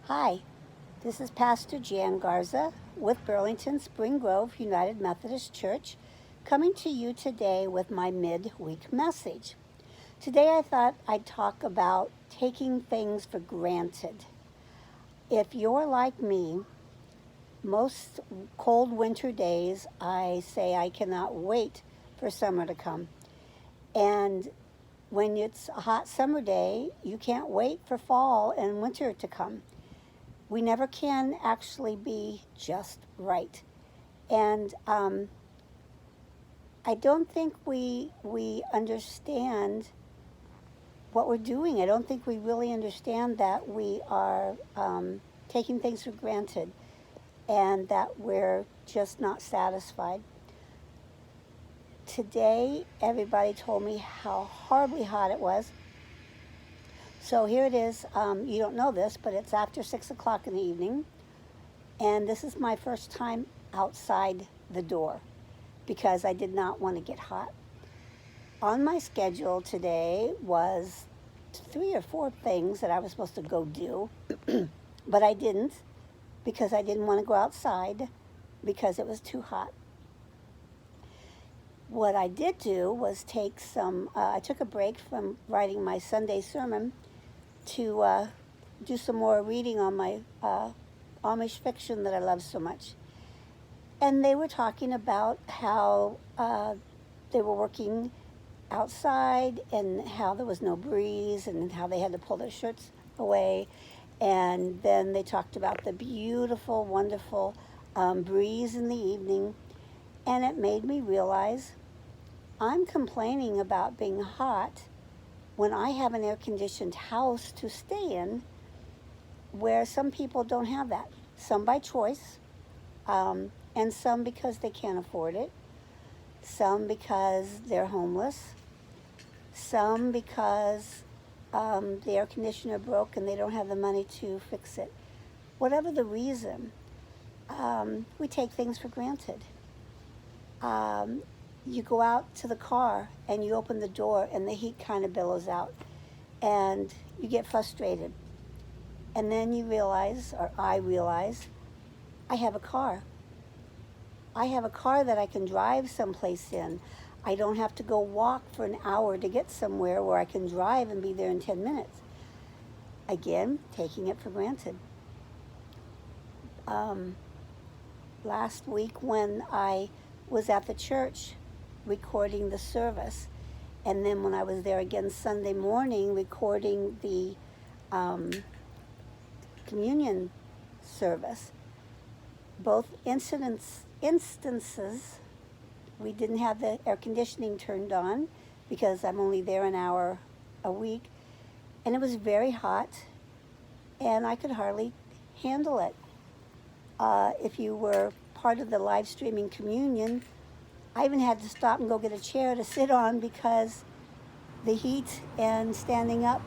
Hi, this is Pastor Jan Garza with Burlington Spring Grove United Methodist Church, coming to you today with my midweek message. Today I thought I'd talk about taking things for granted. If you're like me, most cold winter days I say I cannot wait for summer to come. And when it's a hot summer day, you can't wait for fall and winter to come. We never can actually be just right. And I don't think we understand what we're doing. I don't think we really understand that we are taking things for granted and that we're just not satisfied. Today, everybody told me how horribly hot it was. So here it is. You don't know this, but it's after 6 o'clock in the evening. And this is my first time outside the door because I did not want to get hot. On my schedule today was 3 or 4 things that I was supposed to go do, but I didn't because I didn't want to go outside because it was too hot. What I did do was I took a break from writing my Sunday sermon to do some more reading on my Amish fiction that I love so much. And they were talking about how they were working outside and how there was no breeze and how they had to pull their shirts away. And then they talked about the beautiful, wonderful breeze in the evening. And it made me realize I'm complaining about being hot when I have an air-conditioned house to stay in where some people don't have that. Some by choice, and some because they can't afford it, some because they're homeless, some because the air conditioner broke and they don't have the money to fix it. Whatever the reason, we take things for granted. You go out to the car and you open the door and the heat kind of billows out and you get frustrated. And then you realize, or I realize, I have a car. I have a car that I can drive someplace in. I don't have to go walk for an hour to get somewhere where I can drive and be there in 10 minutes. Again, taking it for granted. Last week when I was at the church recording the service, and then when I was there again Sunday morning recording the communion service, both instances, we didn't have the air conditioning turned on because I'm only there an hour a week, and it was very hot, and I could hardly handle it. If you were part of the live streaming communion, I even had to stop and go get a chair to sit on because the heat and standing up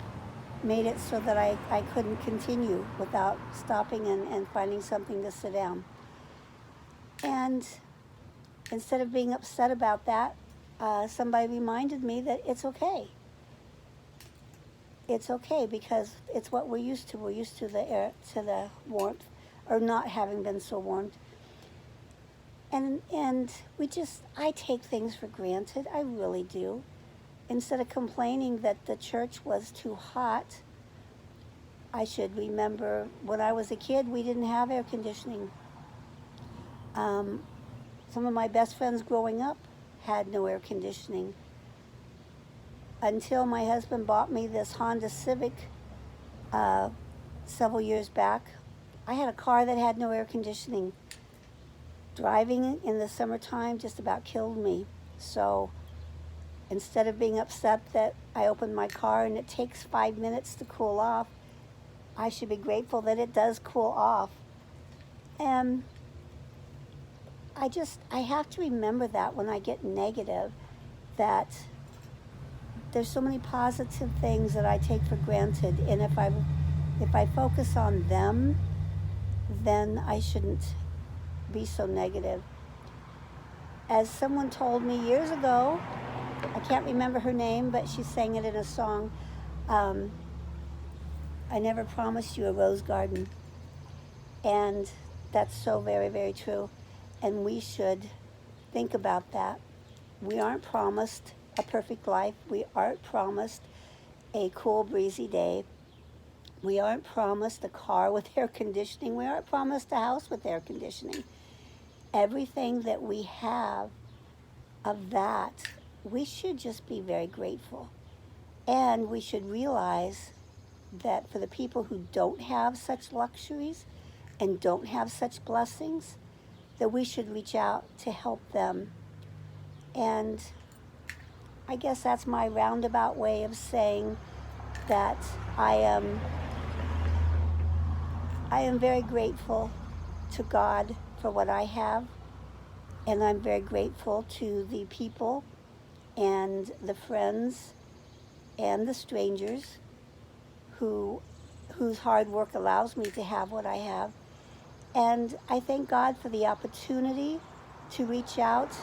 made it so that I couldn't continue without stopping and finding something to sit down. And instead of being upset about that, somebody reminded me that it's okay. It's okay because it's what we're used to. We're used to the air, to the warmth, or not having been so warmed. And I take things for granted. I really do. Instead of complaining that the church was too hot, I should remember when I was a kid, we didn't have air conditioning. Some of my best friends growing up had no air conditioning until my husband bought me this Honda Civic several years back. I had a car that had no air conditioning. Driving in the summertime just about killed me. So instead of being upset that I opened my car and it takes 5 minutes to cool off, I should be grateful that it does cool off. And I have to remember that when I get negative, that there's so many positive things that I take for granted, and if I focus on them, then I shouldn't be so negative. As someone told me years ago, I can't remember her name, but she sang it in a song, I never promised you a rose garden. And that's so very, very true. And we should think about that. We aren't promised a perfect life. We aren't promised a cool, breezy day. We aren't promised a car with air conditioning. We aren't promised a house with air conditioning. Everything that we have of that, we should just be very grateful. And we should realize that for the people who don't have such luxuries and don't have such blessings, that we should reach out to help them. And I guess that's my roundabout way of saying that I am very grateful to God for what I have, and I'm very grateful to the people and the friends and the strangers whose hard work allows me to have what I have. And I thank God for the opportunity to reach out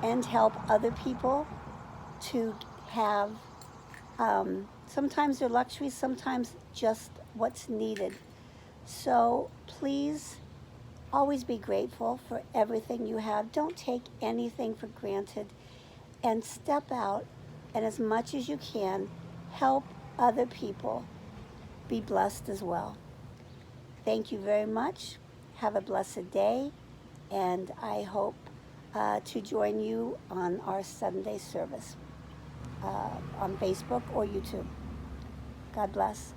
and help other people to have sometimes they're luxuries, sometimes just what's needed. So please always be grateful for everything you have. Don't take anything for granted, and step out and, as much as you can, help other people be blessed as well. Thank you very much. Have a blessed day, and I hope to join you on our Sunday service on Facebook or YouTube. God bless.